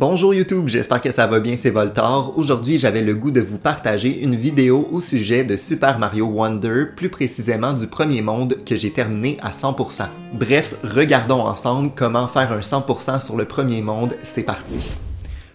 Bonjour YouTube, j'espère que ça va bien, c'est Voltor. Aujourd'hui, j'avais le goût de vous partager une vidéo au sujet de Super Mario Wonder, plus précisément du premier monde que j'ai terminé à 100%. Bref, regardons ensemble comment faire un 100% sur le premier monde, c'est parti.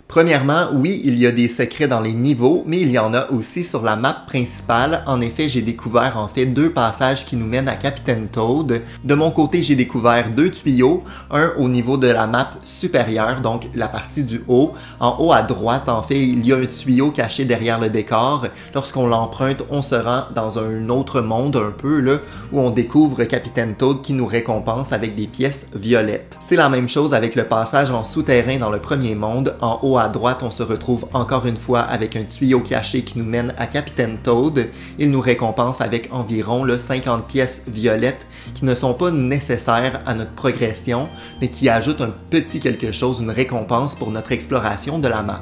Premièrement, oui, il y a des secrets dans les niveaux, mais il y en a aussi sur la map principale. En effet, j'ai découvert deux passages qui nous mènent à Captain Toad. De mon côté, j'ai découvert deux tuyaux, un au niveau de la map supérieure, donc la partie du haut. En haut à droite, en fait, il y a un tuyau caché derrière le décor. Lorsqu'on l'emprunte, on se rend dans un autre monde un peu, là, où on découvre Captain Toad qui nous récompense avec des pièces violettes. C'est la même chose avec le passage en souterrain dans le premier monde. En haut à droite, on se retrouve encore une fois avec un tuyau caché qui nous mène à Captain Toad. Il nous récompense avec environ 50 pièces violettes qui ne sont pas nécessaires à notre progression, mais qui ajoutent un petit quelque chose, une récompense pour notre exploration de la map.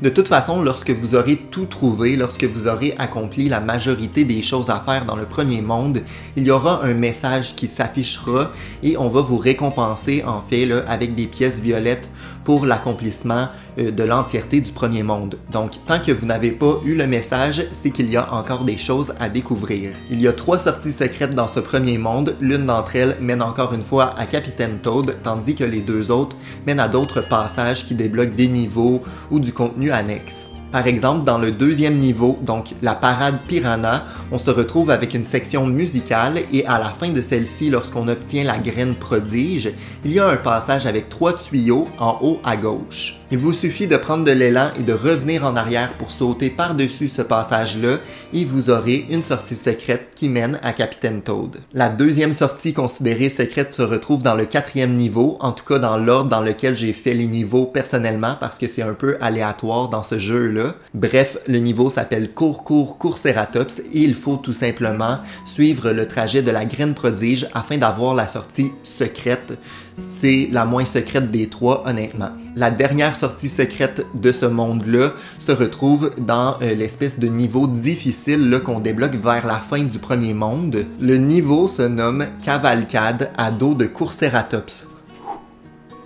De toute façon, lorsque vous aurez tout trouvé, lorsque vous aurez accompli la majorité des choses à faire dans le premier monde, il y aura un message qui s'affichera et on va vous récompenser en fait là, avec des pièces violettes pour l'accomplissement de l'entièreté du premier monde. Donc, tant que vous n'avez pas eu le message, c'est qu'il y a encore des choses à découvrir. Il y a 3 sorties secrètes dans ce premier monde. L'une d'entre elles mène encore une fois à Captain Toad, tandis que les 2 autres mènent à d'autres passages qui débloquent des niveaux ou du contenu annexe. Par exemple, dans le 2e niveau, donc la parade Piranha, on se retrouve avec une section musicale et à la fin de celle-ci, lorsqu'on obtient la graine prodige, il y a un passage avec 3 tuyaux en haut à gauche. Il vous suffit de prendre de l'élan et de revenir en arrière pour sauter par-dessus ce passage-là et vous aurez une sortie secrète qui mène à Captain Toad. La 2e sortie considérée secrète se retrouve dans le 4e niveau, en tout cas dans l'ordre dans lequel j'ai fait les niveaux personnellement parce que c'est un peu aléatoire dans ce jeu-là. Bref, le niveau s'appelle Courceratops et il faut tout simplement suivre le trajet de la graine prodige afin d'avoir la sortie secrète. C'est la moins secrète des 3, honnêtement. La dernière sortie secrète de ce monde-là se retrouve dans l'espèce de niveau difficile qu'on débloque vers la fin du premier monde. Le niveau se nomme Cavalcade à dos de Courceratops.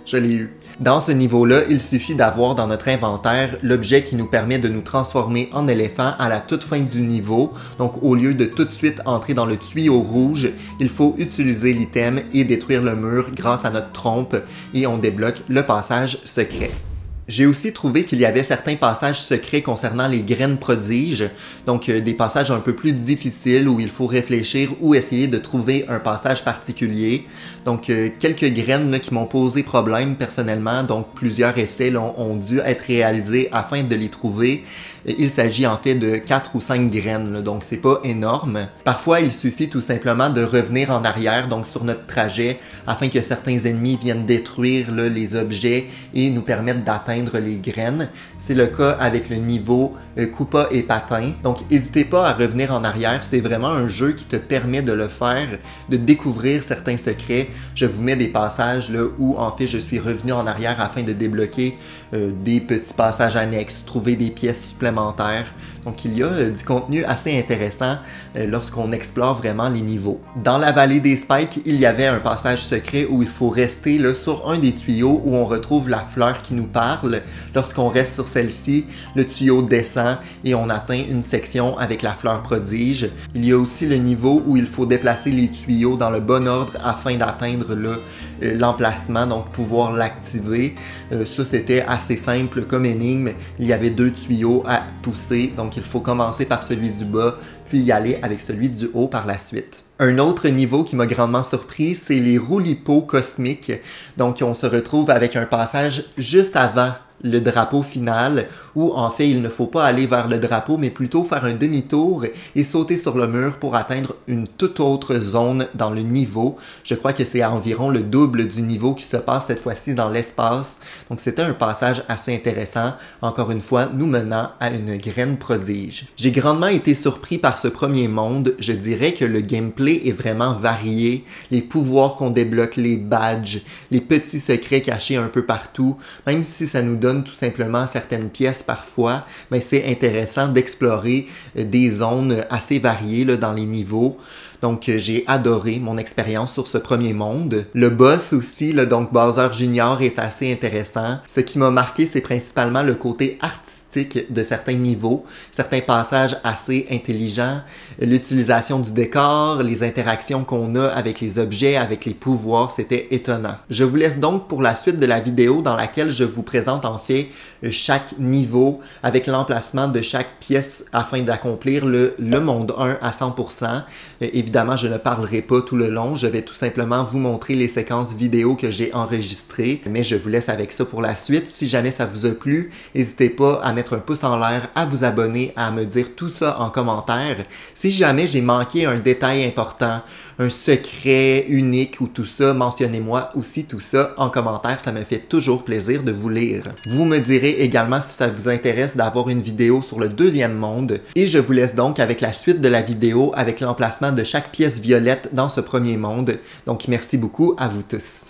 Je l'ai eu. Dans ce niveau-là, il suffit d'avoir dans notre inventaire l'objet qui nous permet de nous transformer en éléphant à la toute fin du niveau. Donc au lieu de tout de suite entrer dans le tuyau rouge, il faut utiliser l'item et détruire le mur grâce à notre trompe et on débloque le passage secret. J'ai aussi trouvé qu'il y avait certains passages secrets concernant les graines prodiges, donc des passages un peu plus difficiles où il faut réfléchir ou essayer de trouver un passage particulier. Donc quelques graines là, qui m'ont posé problème personnellement, donc plusieurs essais là, ont dû être réalisés afin de les trouver. Il s'agit en fait de 4 ou 5 graines, là, donc c'est pas énorme. Parfois, il suffit tout simplement de revenir en arrière, donc sur notre trajet, afin que certains ennemis viennent détruire là, les objets et nous permettent d'atteindre les graines. C'est le cas avec le niveau Koopa et Patin. Donc n'hésitez pas à revenir en arrière, c'est vraiment un jeu qui te permet de le faire, de découvrir certains secrets. Je vous mets des passages là, où en fait je suis revenu en arrière afin de débloquer des petits passages annexes, trouver des pièces supplémentaires. Donc il y a du contenu assez intéressant lorsqu'on explore vraiment les niveaux. Dans la vallée des Spikes, il y avait un passage secret où il faut rester là, sur un des tuyaux où on retrouve la fleur qui nous parle. Lorsqu'on reste sur celle-ci, le tuyau descend et on atteint une section avec la fleur prodige. Il y a aussi le niveau où il faut déplacer les tuyaux dans le bon ordre afin d'atteindre l'emplacement, donc pouvoir l'activer. Ça c'était assez simple comme énigme. Il y avait 2 tuyaux à pousser, donc il faut commencer par celui du bas, puis y aller avec celui du haut par la suite. Un autre niveau qui m'a grandement surpris, c'est les roulipots cosmiques. Donc on se retrouve avec un passage juste avant le drapeau final, où en fait il ne faut pas aller vers le drapeau, mais plutôt faire un demi-tour et sauter sur le mur pour atteindre une toute autre zone dans le niveau. Je crois que c'est à environ le double du niveau qui se passe cette fois-ci dans l'espace. Donc c'était un passage assez intéressant, encore une fois nous menant à une graine prodige. J'ai grandement été surpris par ce premier monde. Je dirais que le gameplay est vraiment varié. Les pouvoirs qu'on débloque, les badges, les petits secrets cachés un peu partout, même si ça nous donne tout simplement certaines pièces parfois, mais c'est intéressant d'explorer des zones assez variées là, dans les niveaux. Donc j'ai adoré mon expérience sur ce premier monde. Le boss aussi, là, donc Bowser Jr. est assez intéressant. Ce qui m'a marqué, c'est principalement le côté artistique de certains niveaux, certains passages assez intelligents, l'utilisation du décor, les interactions qu'on a avec les objets, avec les pouvoirs, c'était étonnant. Je vous laisse donc pour la suite de la vidéo dans laquelle je vous présente en fait chaque niveau avec l'emplacement de chaque pièce afin d'accomplir le monde 1 à 100%. Évidemment, je ne parlerai pas tout le long, je vais tout simplement vous montrer les séquences vidéo que j'ai enregistrées, mais je vous laisse avec ça pour la suite. Si jamais ça vous a plu, n'hésitez pas à mettre un pouce en l'air, à vous abonner, à me dire tout ça en commentaire. Si jamais j'ai manqué un détail important, un secret unique ou tout ça, mentionnez-moi aussi tout ça en commentaire, ça me fait toujours plaisir de vous lire. Vous me direz également si ça vous intéresse d'avoir une vidéo sur le deuxième monde et je vous laisse donc avec la suite de la vidéo avec l'emplacement de chaque pièce violette dans ce premier monde. Donc merci beaucoup à vous tous.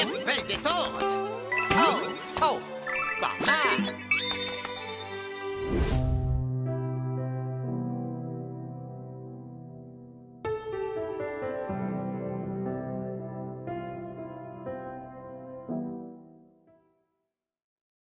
Une belle détente! Oh! Oh! Pas mal!